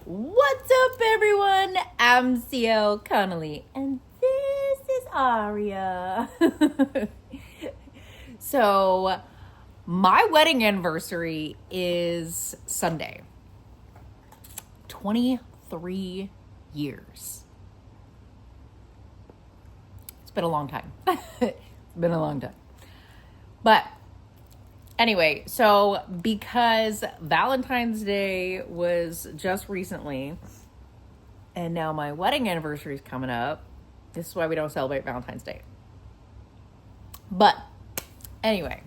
What's up, everyone? I'm CL Connolly, and this is Aria. So, my wedding anniversary is Sunday. 23 years. It's been a long time. But anyway, so because Valentine's Day was just recently, and now my wedding anniversary is coming up, this is why we don't celebrate Valentine's Day. But anyway,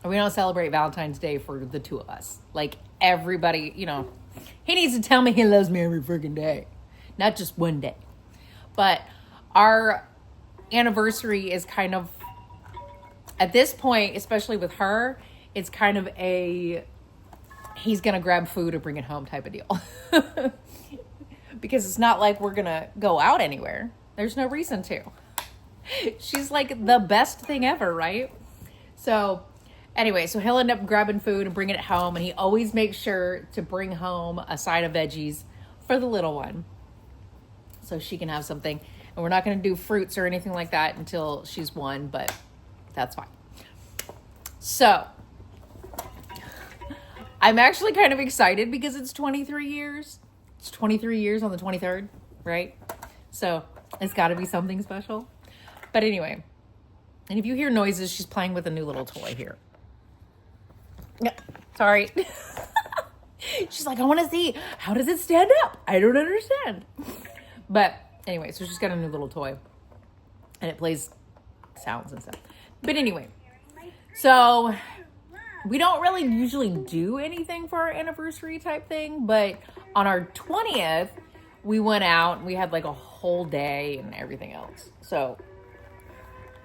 we don't celebrate Valentine's Day for the two of us. Like everybody, he needs to tell me he loves me every freaking day, not just one day. But our anniversary is kind of, at this point, especially with her, it's kind of he's going to grab food and bring it home type of deal. Because it's not like we're going to go out anywhere. There's no reason to. She's like the best thing ever, right? So anyway, so he'll end up grabbing food and bringing it home. And he always makes sure to bring home a side of veggies for the little one, so she can have something. And we're not going to do fruits or anything like that until she's 1, but that's fine. So I'm actually kind of excited because it's 23 years. It's 23 years on the 23rd, right? So it's got to be something special. But anyway, and if you hear noises, she's playing with a new little toy here. Yeah, sorry. She's like, I want to see, how does it stand up? I don't understand. But anyway, so she's got a new little toy. And it plays sounds and stuff. But anyway, so we don't really usually do anything for our anniversary type thing, but on our 20th, we went out and we had like a whole day and everything else. So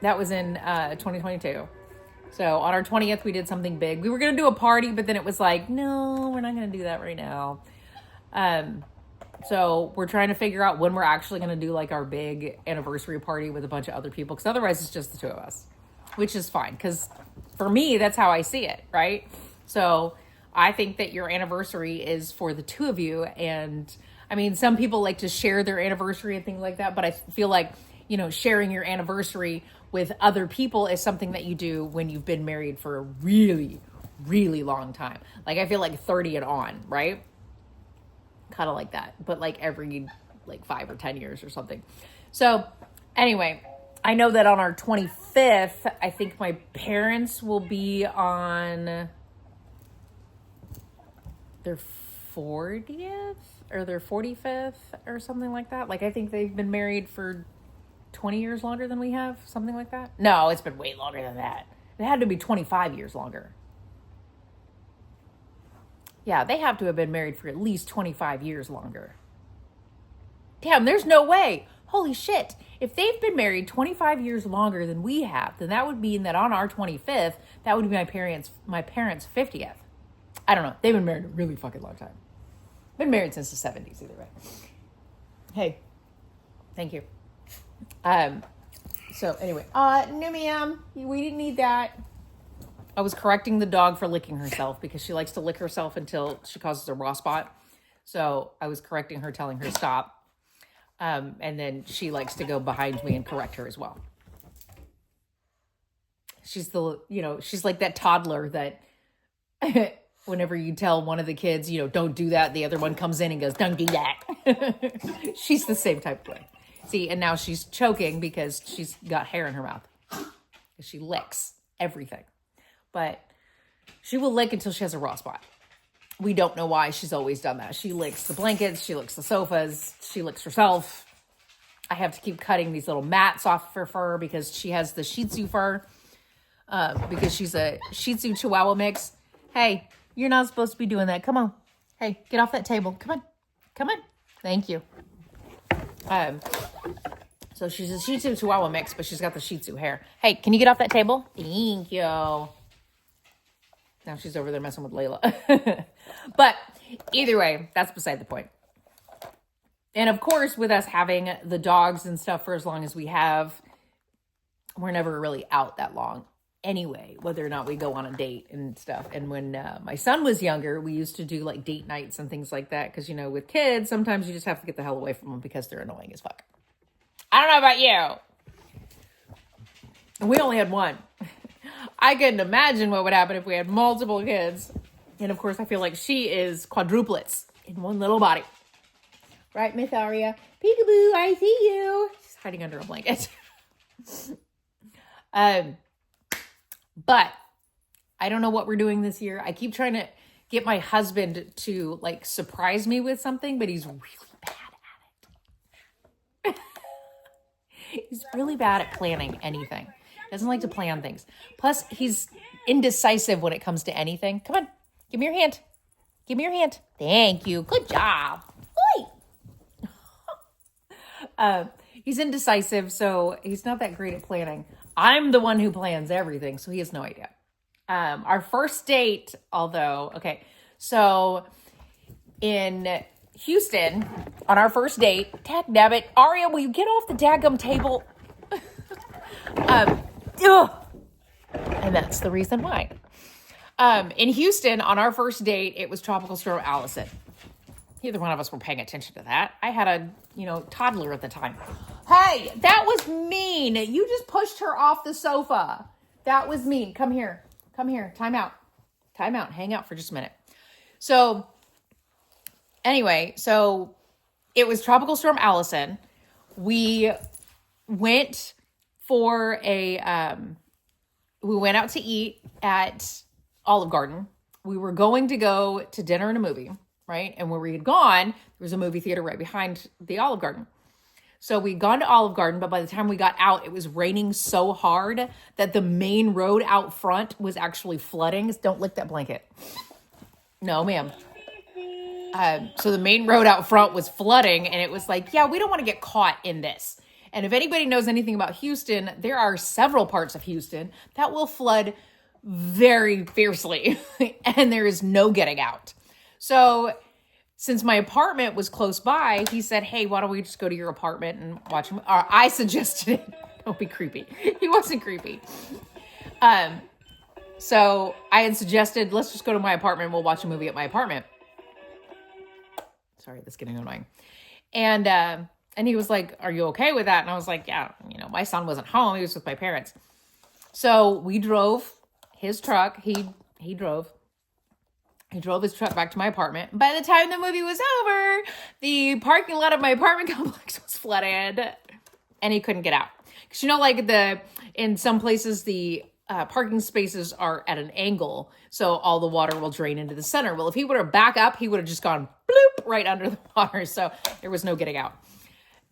that was in 2022. So on our 20th, we did something big. We were going to do a party, but then it was like, no, we're not going to do that right now. So we're trying to figure out when we're actually going to do like our big anniversary party with a bunch of other people, because otherwise it's just the two of us, which is fine. Because for me, that's how I see it, right? So I think that your anniversary is for the two of you. And I mean, some people like to share their anniversary and things like that, but I feel like, sharing your anniversary with other people is something that you do when you've been married for a really, really long time. Like I feel like 30 and on, right? Kind of like that, but like every 5 or 10 years or something. So anyway, I know that on our 25th, I think my parents will be on their 40th or their 45th or something like that. Like I think they've been married for 20 years longer than we have, something like that. No, it's been way longer than that. It had to be 25 years longer. Yeah, they have to have been married for at least 25 years longer. Damn, there's no way. Holy shit. If they've been married 25 years longer than we have, then that would mean that on our 25th, that would be my parents' 50th. I don't know. They've been married a really fucking long time. Been married since the 70s either way. Hey, thank you. So anyway, no ma'am, we didn't need that. I was correcting the dog for licking herself because she likes to lick herself until she causes a raw spot. So I was correcting her, telling her stop. And then she likes to go behind me and correct her as well. She's she's like that toddler that whenever you tell one of the kids, don't do that, the other one comes in and goes, don't do that. She's the same type of way. See, and now she's choking because she's got hair in her mouth. She licks everything. But she will lick until she has a raw spot. We don't know why she's always done that. She licks the blankets. She licks the sofas. She licks herself. I have to keep cutting these little mats off her fur because she has the Shih Tzu fur. Because she's a Shih Tzu Chihuahua mix. Hey, you're not supposed to be doing that. Come on. Hey, get off that table. Come on. Come on. Thank you. So she's a Shih Tzu Chihuahua mix, but she's got the Shih Tzu hair. Hey, can you get off that table? Thank you. Now she's over there messing with Layla. But either way, that's beside the point. And of course, with us having the dogs and stuff for as long as we have, we're never really out that long. anyway, whether or not we go on a date and stuff. And when my son was younger, we used to do like date nights and things like that. Because, you know, with kids, sometimes you just have to get the hell away from them because they're annoying as fuck. I don't know about you. And we only had one. I couldn't imagine what would happen if we had multiple kids. And of course, I feel like she is quadruplets in one little body. Right, Miss Aria? Peekaboo, I see you. She's hiding under a blanket. But I don't know what we're doing this year. I keep trying to get my husband to like surprise me with something, but he's really bad at it. He's really bad at planning anything. Doesn't like to plan things. Plus, he's indecisive when it comes to anything. Come on, give me your hand. Give me your hand. Thank you. Good job. He's indecisive, so he's not that great at planning. I'm the one who plans everything, so he has no idea. Our first date, although, okay, so in Houston, on our first date, dagnabbit, Aria, will you get off the daggum table? And that's the reason why. In Houston, on our first date, it was Tropical Storm Allison. Neither one of us were paying attention to that. I had a, toddler at the time. Hey, that was mean. You just pushed her off the sofa. That was mean. Come here. Come here. Time out. Time out. Hang out for just a minute. So, anyway, it was Tropical Storm Allison. We went for we went out to eat at Olive Garden. We were going to go to dinner and a movie, right? And where we had gone, there was a movie theater right behind the Olive Garden. So we'd gone to Olive Garden, but by the time we got out, it was raining so hard that the main road out front was actually flooding. Don't lick that blanket. No, ma'am. So the main road out front was flooding, and it was like, yeah, we don't want to get caught in this. And if anybody knows anything about Houston, there are several parts of Houston that will flood very fiercely, and there is no getting out. So since my apartment was close by, he said, hey, why don't we just go to your apartment and watch him? I suggested it. Don't be creepy. He wasn't creepy. So I had suggested, let's just go to my apartment. We'll watch a movie at my apartment. Sorry, that's getting annoying. And he was like, are you okay with that? And I was like, yeah, my son wasn't home. He was with my parents. So we drove his truck. He drove his truck back to my apartment. By the time the movie was over, the parking lot of my apartment complex was flooded and he couldn't get out. Because in some places, the parking spaces are at an angle, so all the water will drain into the center. Well, if he would have back up, he would have just gone bloop right under the water. So there was no getting out.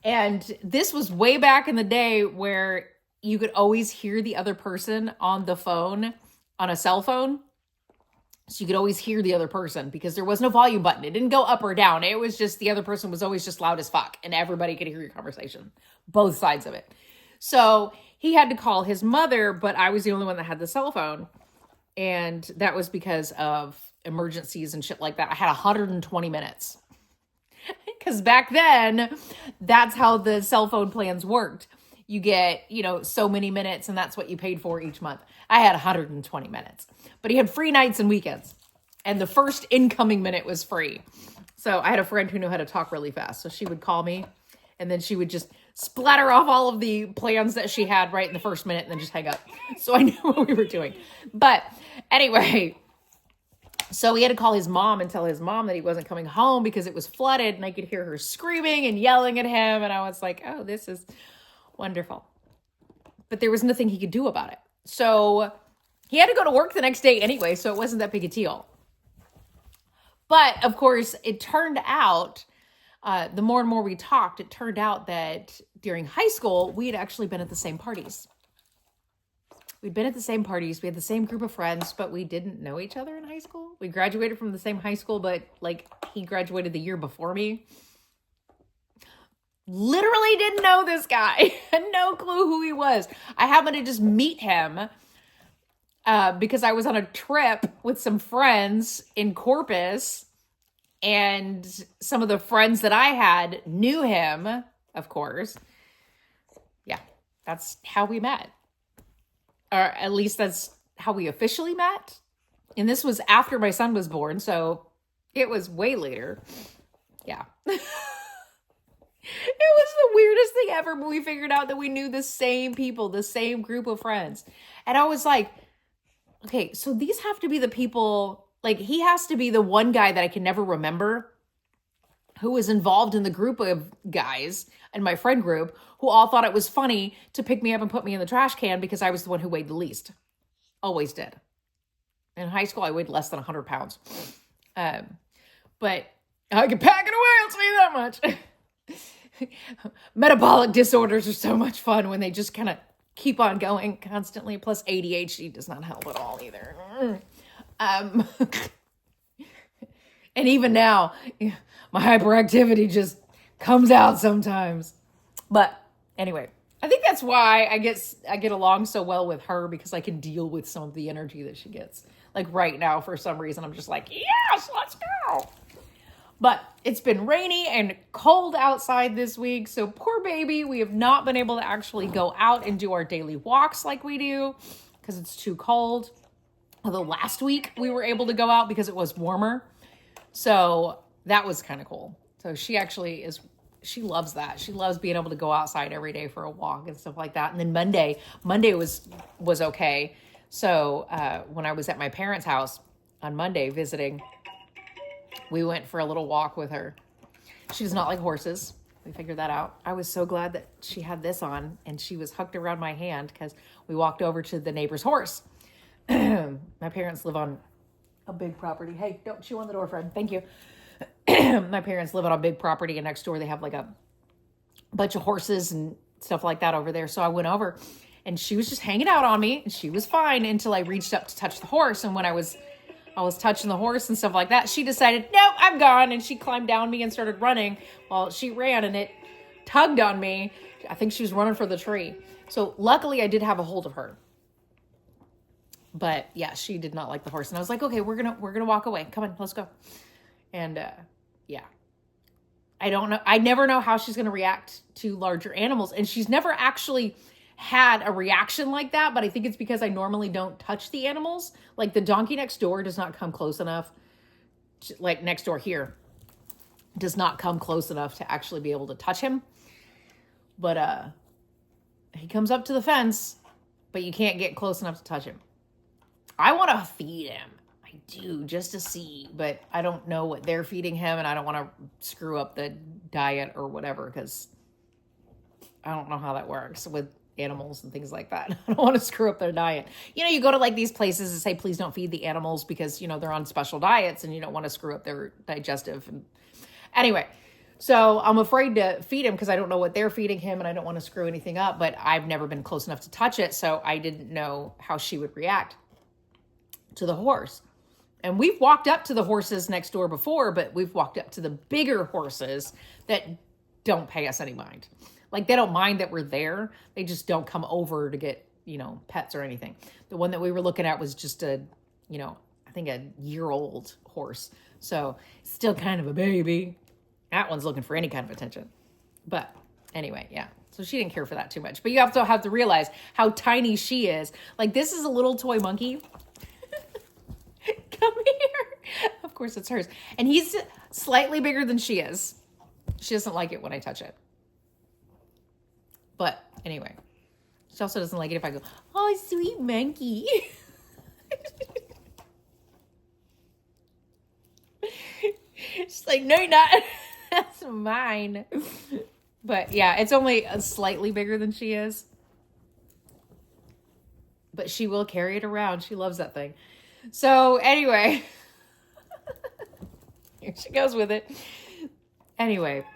And this was way back in the day where you could always hear the other person on the phone, on a cell phone. So you could always hear the other person because there was no volume button. It didn't go up or down. It was just the other person was always just loud as fuck and everybody could hear your conversation, both sides of it. So he had to call his mother, but I was the only one that had the cell phone. And that was because of emergencies and shit like that. I had 120 minutes because back then that's how the cell phone plans worked. You get, so many minutes and that's what you paid for each month. I had 120 minutes, but he had free nights and weekends. And the first incoming minute was free. So I had a friend who knew how to talk really fast. So she would call me and then she would just splatter off all of the plans that she had right in the first minute and then just hang up. So I knew what we were doing. But anyway, so he had to call his mom and tell his mom that he wasn't coming home because it was flooded and I could hear her screaming and yelling at him. And I was like, oh, this is wonderful. But there was nothing he could do about it. So he had to go to work the next day anyway, so it wasn't that big a deal. But of course, it turned out, the more and more we talked, it turned out that during high school, we had actually been at the same parties. We'd been at the same parties. We had the same group of friends, but we didn't know each other in high school. We graduated from the same high school, but he graduated the year before me. Literally didn't know this guy. Had no clue who he was. I happened to just meet him because I was on a trip with some friends in Corpus, and some of the friends that I had knew him, of course. Yeah, that's how we met. or at least that's how we officially met. And this was after my son was born, so it was way later. Yeah. It was the weirdest thing ever, but we figured out that we knew the same people, the same group of friends. And I was like, okay, so these have to be the people, like he has to be the one guy that I can never remember who was involved in the group of guys in my friend group who all thought it was funny to pick me up and put me in the trash can because I was the one who weighed the least. Always did. In high school, I weighed less than 100 pounds. But I could pack it away, I'll tell you that much. Metabolic disorders are so much fun when they just kind of keep on going constantly. Plus ADHD does not help at all either. And even now, my hyperactivity just comes out sometimes. But anyway, I think that's why I get along so well with her, because I can deal with some of the energy that she gets. Like right now, for some reason, I'm just like, yes, let's go. But it's been rainy and cold outside this week. So poor baby, we have not been able to actually go out and do our daily walks like we do because it's too cold. Although last week we were able to go out because it was warmer. So that was kind of cool. So she loves that. She loves being able to go outside every day for a walk and stuff like that. And then Monday was okay. So when I was at my parents' house on Monday visiting, we went for a little walk with her. She does not like horses. We figured that out. I was so glad that she had this on and she was hooked around my hand because we walked over to the neighbor's horse. My parents live on a big property. Hey, don't chew on the door, friend. Thank you. My parents live on a big property, and next door they have like a bunch of horses and stuff like that over there. So I went over and she was just hanging out on me and she was fine until I reached up to touch the horse. And when I was touching the horse and stuff like that, she decided, nope, I'm gone. And she climbed down me and started running. Well, she ran and it tugged on me. I think she was running for the tree. So luckily I did have a hold of her. But yeah, she did not like the horse. And I was like, okay, we're going to walk away. Come on, let's go. And yeah, I don't know. I never know how she's going to react to larger animals. And she's never actually had a reaction like that, but I think it's because I normally don't touch the animals. Like the donkey next door does not come close enough like next door here does not come close enough to actually be able to touch him. But he comes up to the fence, but you can't get close enough to touch him. I want to feed him. I do, just to see, but I don't know what they're feeding him, and I don't want to screw up the diet or whatever, because I don't know how that works with animals and things like that. I don't want to screw up their diet. You know, you go to like these places and say, please don't feed the animals because, you know, they're on special diets and you don't want to screw up their digestive. And anyway, so I'm afraid to feed him because I don't know what they're feeding him and I don't want to screw anything up, but I've never been close enough to touch it. So I didn't know how she would react to the horse. And we've walked up to the horses next door before, but we've walked up to the bigger horses that don't pay us any mind. Like, they don't mind that we're there. They just don't come over to get, you know, pets or anything. The one that we were looking at was just a, you know, I think a year-old horse. So, still kind of a baby. That one's looking for any kind of attention. But anyway, yeah. So she didn't care for that too much. But you also have to realize how tiny she is. Like, this is a little toy monkey. Come here. Of course, it's hers. And he's slightly bigger than she is. She doesn't like it when I touch it. But anyway, she also doesn't like it if I go, oh, sweet monkey. She's like, no, you're not. That's mine. But yeah, it's only slightly bigger than she is. But she will carry it around. She loves that thing. So anyway, here she goes with it. Anyway,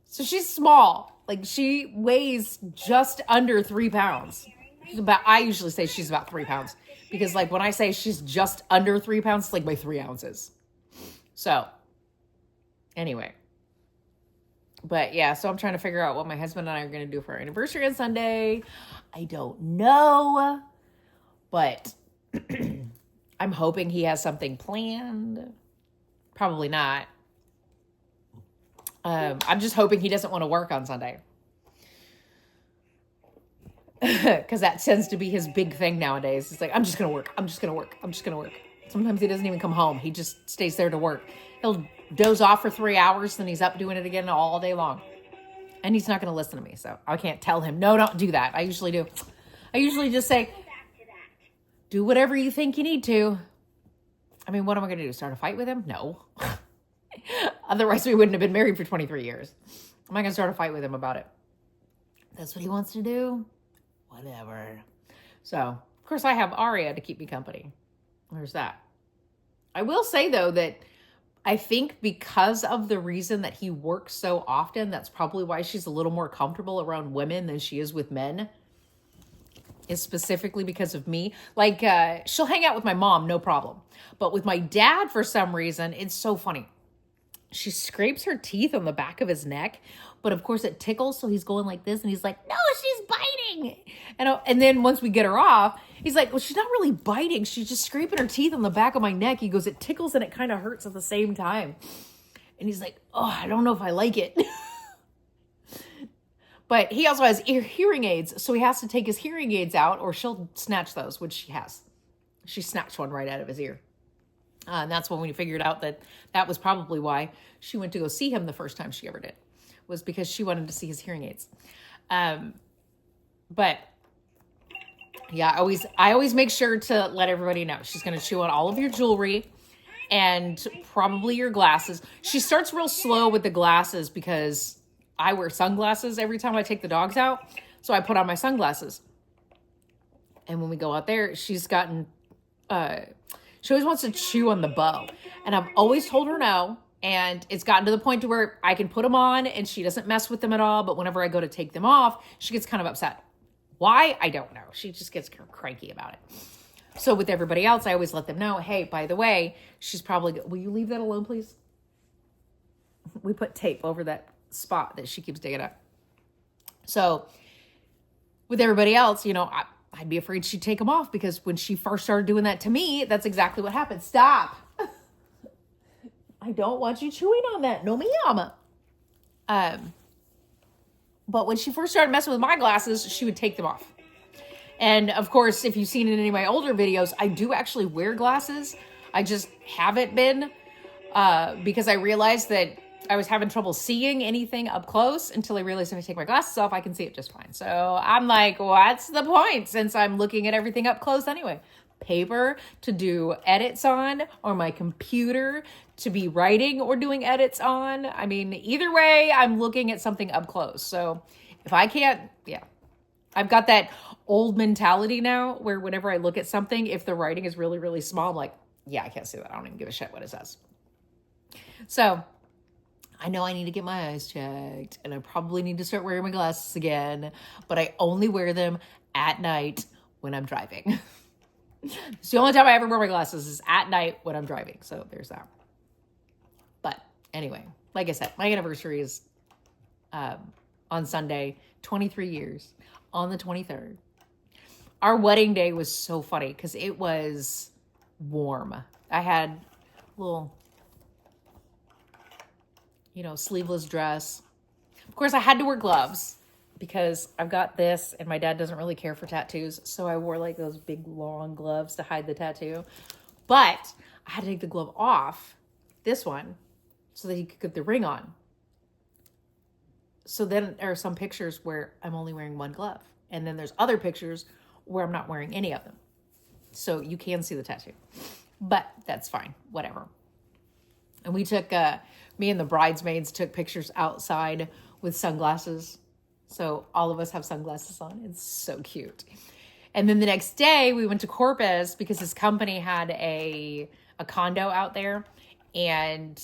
so she's small. Like, she weighs just under 3 pounds. I usually say she's about 3 pounds. Because, like, when I say she's just under 3 pounds, it's like by 3 ounces. So, anyway. But, yeah, so I'm trying to figure out what my husband and I are going to do for our anniversary on Sunday. I don't know. But I'm hoping he has something planned. Probably not. I'm just hoping he doesn't want to work on Sunday. Because that tends to be his big thing nowadays. It's like, I'm just going to work. I'm just going to work. I'm just going to work. Sometimes he doesn't even come home. He just stays there to work. He'll doze off for 3 hours, then he's up doing it again all day long. And he's not going to listen to me, so I can't tell him, no, don't do that. I usually do. I usually just say, do whatever you think you need to. I mean, what am I going to do? Start a fight with him? No. Otherwise, we wouldn't have been married for 23 years. Am I going to start a fight with him about it? That's what he wants to do? Whatever. So, of course, I have Aria to keep me company. There's that. I will say, though, that I think because of the reason that he works so often, that's probably why she's a little more comfortable around women than she is with men. Is specifically because of me. Like, she'll hang out with my mom, no problem. But with my dad, for some reason, it's so funny. She scrapes her teeth on the back of his neck, but of course it tickles, so he's going like this, and he's like, no, she's biting. And then once we get her off, he's like, well, she's not really biting. She's just scraping her teeth on the back of my neck. He goes, it tickles and it kind of hurts at the same time. And he's like, oh, I don't know if I like it. But he also has hearing aids, so he has to take his hearing aids out, or she'll snatch those, which she has. She snatched one right out of his ear. And that's when we figured out that that was probably why she went to go see him the first time she ever did, was because she wanted to see his hearing aids. But yeah, I always make sure to let everybody know she's going to chew on all of your jewelry and probably your glasses. She starts real slow with the glasses because I wear sunglasses every time I take the dogs out. So I put on my sunglasses. And when we go out there, she's gotten, she always wants to chew on the bow. And I've always told her no. And it's gotten to the point to where I can put them on and she doesn't mess with them at all. But whenever I go to take them off, she gets kind of upset. Why? I don't know. She just gets cranky about it. So with everybody else, I always let them know, hey, by the way, she's probably, will you leave that alone, please? We put tape over that spot that she keeps digging up. So with everybody else, I'd be afraid she'd take them off, because when she first started doing that to me, that's exactly what happened. Stop. I don't want you chewing on that. No, miyama. But when she first started messing with my glasses, she would take them off. And of course, if you've seen it in any of my older videos, I do actually wear glasses. I just haven't been, because I realized that I was having trouble seeing anything up close until I realized if I take my glasses off, I can see it just fine. So I'm like, what's the point, since I'm looking at everything up close anyway? Paper to do edits on, or my computer to be writing or doing edits on. I mean, either way, I'm looking at something up close. So if I can't, I've got that old mentality now where whenever I look at something, if the writing is really, really small, I'm like, I can't see that. I don't even give a shit what it says. So I know I need to get my eyes checked, and I probably need to start wearing my glasses again, but I only wear them at night when I'm driving. It's the only time I ever wear my glasses is at night when I'm driving. So there's that. But anyway, like I said, my anniversary is on Sunday, 23 years, on the 23rd. Our wedding day was so funny because it was warm. I had a little, sleeveless dress. Of course, I had to wear gloves because I've got this, and my dad doesn't really care for tattoos. So I wore like those big long gloves to hide the tattoo. But I had to take the glove off, this one, so that he could get the ring on. So then there are some pictures where I'm only wearing one glove. And then there's other pictures where I'm not wearing any of them. So you can see the tattoo. But that's fine. Whatever. And we took, me and the bridesmaids took pictures outside with sunglasses. So all of us have sunglasses on. It's so cute. And then the next day we went to Corpus because his company had a condo out there. And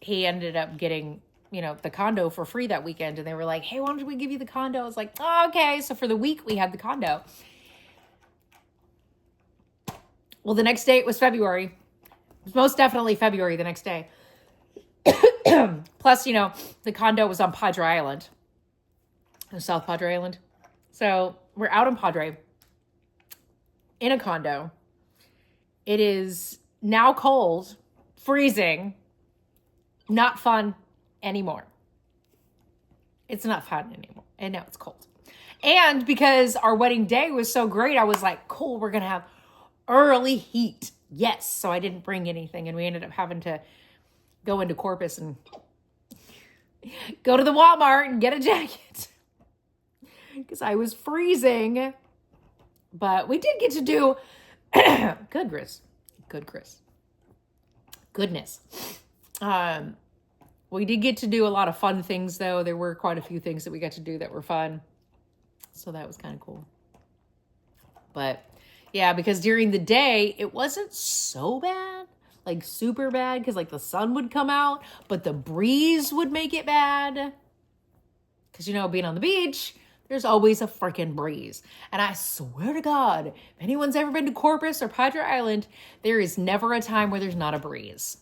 he ended up getting, the condo for free that weekend. And they were like, hey, why don't we give you the condo? I was like, oh, okay. So for the week we had the condo. Well, the next day it was February. It was most definitely February the next day. Plus, the condo was on Padre Island. South Padre Island. So we're out on Padre in a condo. It is now cold, freezing, not fun anymore. It's not fun anymore. And now it's cold. And because our wedding day was so great, I was like, cool, we're going to have early heat. Yes. So I didn't bring anything. And we ended up having to go into Corpus and go to the Walmart and get a jacket because I was freezing. But we did get to do goodness. We did get to do a lot of fun things, though. There were quite a few things that we got to do that were fun. So that was kind of cool. But yeah, because during the day, it wasn't so bad, like super bad, because like the sun would come out, but the breeze would make it bad. Because, you know, being on the beach, there's always a freaking breeze. And I swear to God, if anyone's ever been to Corpus or Padre Island, there is never a time where there's not a breeze.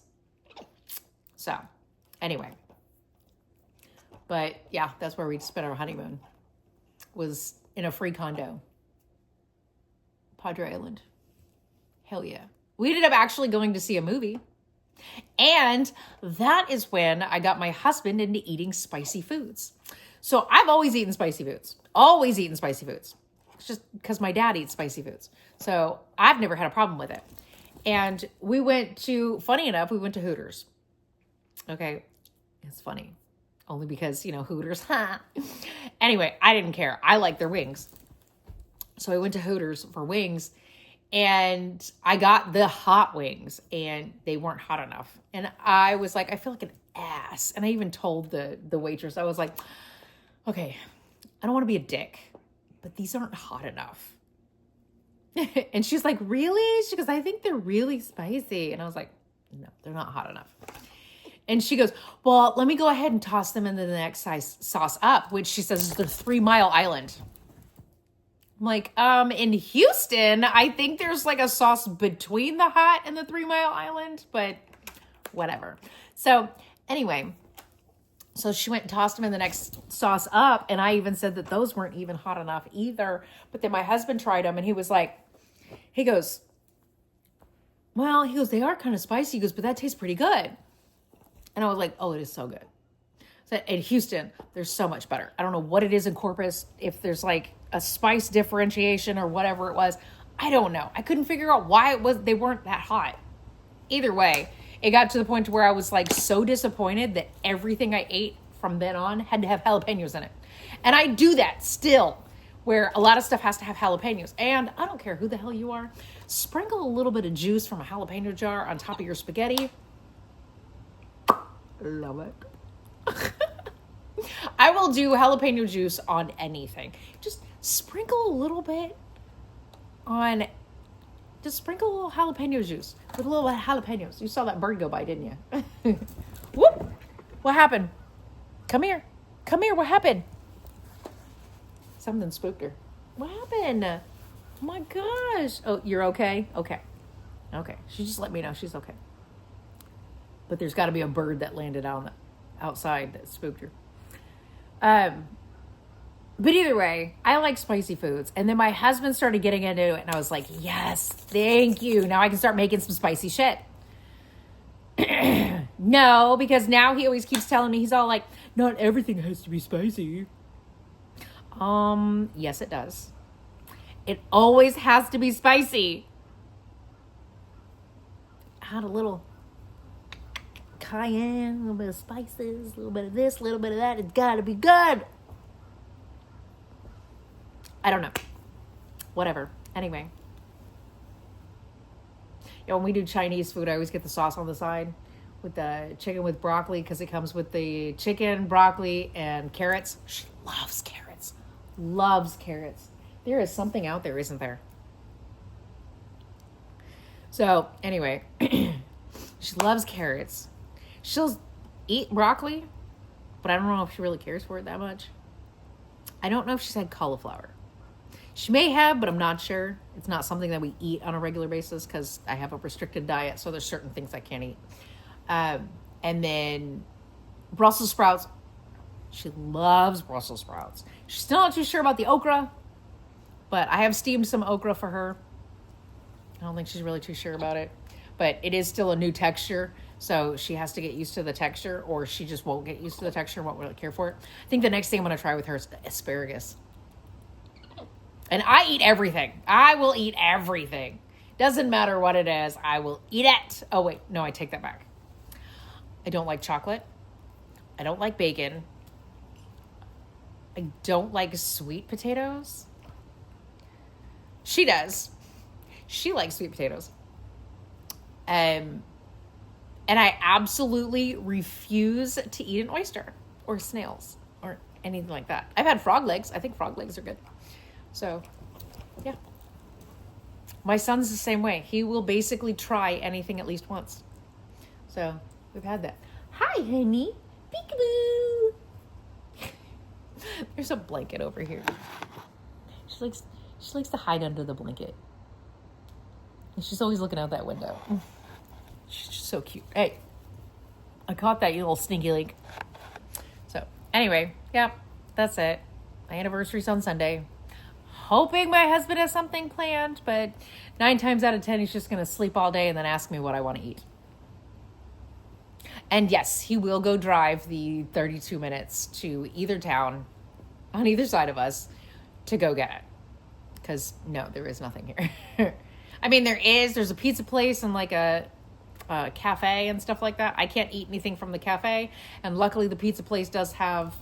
So, anyway. But yeah, that's where we spent our honeymoon. Was in a free condo. Padre Island. Hell yeah. We ended up actually going to see a movie. And that is when I got my husband into eating spicy foods. So I've always eaten spicy foods. Always eaten spicy foods. It's just because my dad eats spicy foods. So I've never had a problem with it. And we went to, funny enough, we went to Hooters. Okay. It's funny. Only because, you know, Hooters. Anyway, I didn't care. I like their wings. So I went to Hooters for wings. And I got the hot wings. And they weren't hot enough. And I was like, I feel like an ass. And I even told the waitress, I was like, okay, I don't want to be a dick, but these aren't hot enough. And she's like, really? She goes, I think they're really spicy. And I was like, no, they're not hot enough. And she goes, well, let me go ahead and toss them into the next size sauce up, which she says is the 3 Mile Island. I'm like, in Houston, I think there's like a sauce between the hot and the 3 Mile Island, but whatever. So anyway, so she went and tossed them in the next sauce up. And I even said that those weren't even hot enough either. But then my husband tried them and he was like, he goes, they are kind of spicy. He goes, but that tastes pretty good. And I was like, oh, it is so good. So in Houston, there's so much better. I don't know what it is in Corpus, if there's like a spice differentiation or whatever it was. I don't know. I couldn't figure out why they weren't that hot. Either way, it got to the point where I was like so disappointed that everything I ate from then on had to have jalapenos in it. And I do that still, where a lot of stuff has to have jalapenos. And I don't care who the hell you are. Sprinkle a little bit of juice from a jalapeno jar on top of your spaghetti. Love it. I will do jalapeno juice on anything. Just sprinkle a little bit on... Just sprinkle a little jalapeno juice with a little jalapenos. You saw that bird go by, didn't you? Whoop! What happened? Come here. Come here. What happened? Something spooked her. What happened? Oh my gosh. Oh, you're okay? Okay. Okay. She just let me know she's okay. But there's got to be a bird that landed outside that spooked her. But either way, I like spicy foods. And then my husband started getting into it. And I was like, yes, thank you. Now I can start making some spicy shit. No, because now he always keeps telling me, he's all like, not everything has to be spicy. Yes, it does. It always has to be spicy. Add a little cayenne, a little bit of spices, a little bit of this, a little bit of that. It's gotta be good. I don't know. Whatever. Anyway. When we do Chinese food, I always get the sauce on the side with the chicken with broccoli because it comes with the chicken, broccoli, and carrots. She loves carrots. Loves carrots. There is something out there, isn't there? So, anyway. She loves carrots. She'll eat broccoli, but I don't know if she really cares for it that much. I don't know if she's had cauliflower. She may have, but I'm not sure. It's not something that we eat on a regular basis because I have a restricted diet, so there's certain things I can't eat. And then Brussels sprouts. She loves Brussels sprouts. She's still not too sure about the okra, but I have steamed some okra for her. I don't think she's really too sure about it, but it is still a new texture, so she has to get used to the texture, or she just won't get used to the texture and won't really care for it. I think the next thing I'm going to try with her is asparagus. And I eat everything. I will eat everything. Doesn't matter what it is. I will eat it. Oh, wait. No, I take that back. I don't like chocolate. I don't like bacon. I don't like sweet potatoes. She does. She likes sweet potatoes. And I absolutely refuse to eat an oyster or snails or anything like that. I've had frog legs. I think frog legs are good. So, yeah. My son's the same way. He will basically try anything at least once. So, we've had that. Hi, honey. Peekaboo. There's a blanket over here. She likes to hide under the blanket. And she's always looking out that window. She's just so cute. Hey, I caught that, you little sneaky link. So, anyway, yeah, that's it. My anniversary's on Sunday. Hoping my husband has something planned, but 9 times out of 10, he's just going to sleep all day and then ask me what I want to eat. And yes, he will go drive the 32 minutes to either town on either side of us to go get it. Because, no, there is nothing here. I mean, there's a pizza place and like a cafe and stuff like that. I can't eat anything from the cafe. And luckily the pizza place does have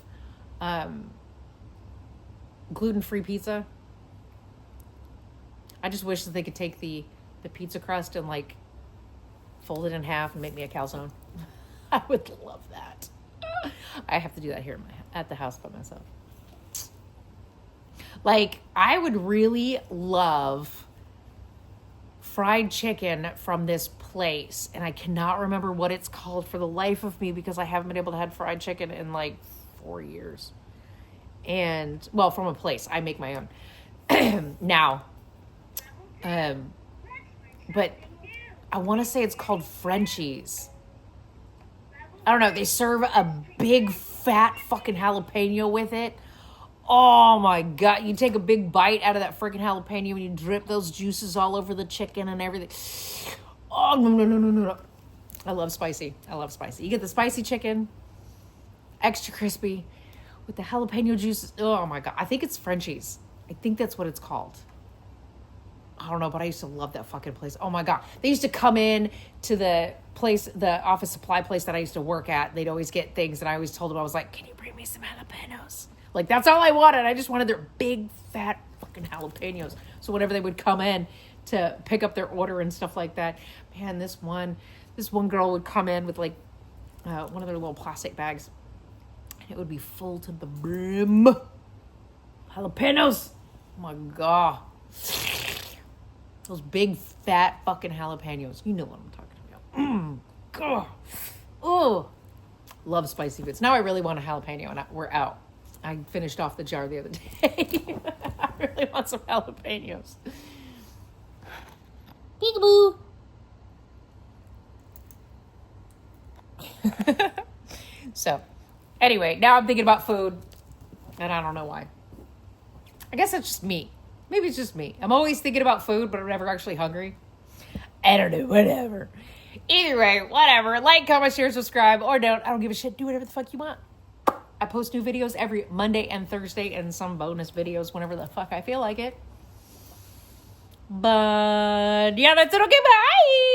gluten-free pizza. I just wish that they could take the pizza crust and like fold it in half and make me a calzone. I would love that. I have to do that here at the house by myself. Like, I would really love fried chicken from this place. And I cannot remember what it's called for the life of me because I haven't been able to have fried chicken in like 4 years. And, well, from a place. I make my own. Now. But I want to say it's called Frenchie's. I don't know. They serve a big fat fucking jalapeno with it. Oh my God. You take a big bite out of that freaking jalapeno and you drip those juices all over the chicken and everything. Oh, no. I love spicy. You get the spicy chicken, extra crispy, with the jalapeno juices. Oh my God. I think it's Frenchie's. I think that's what it's called. I don't know, but I used to love that fucking place. Oh my God. They used to come in to the place, the office supply place that I used to work at. They'd always get things and I always told them, I was like, can you bring me some jalapenos? Like, that's all I wanted. I just wanted their big, fat fucking jalapenos. So whenever they would come in to pick up their order and stuff like that, man, this one girl would come in with like one of their little plastic bags. And it would be full to the brim. Jalapenos. Oh my God. Those big, fat fucking jalapenos. You know what I'm talking about. God. Oh. Love spicy foods. Now I really want a jalapeno and we're out. I finished off the jar the other day. I really want some jalapenos. Peekaboo. So, anyway, now I'm thinking about food. And I don't know why. I guess it's just me. Maybe it's just me. I'm always thinking about food, but I'm never actually hungry. I don't know, whatever. Either way, whatever. Like, comment, share, subscribe, or don't. I don't give a shit. Do whatever the fuck you want. I post new videos every Monday and Thursday and some bonus videos whenever the fuck I feel like it. But, yeah, that's it. Okay, bye!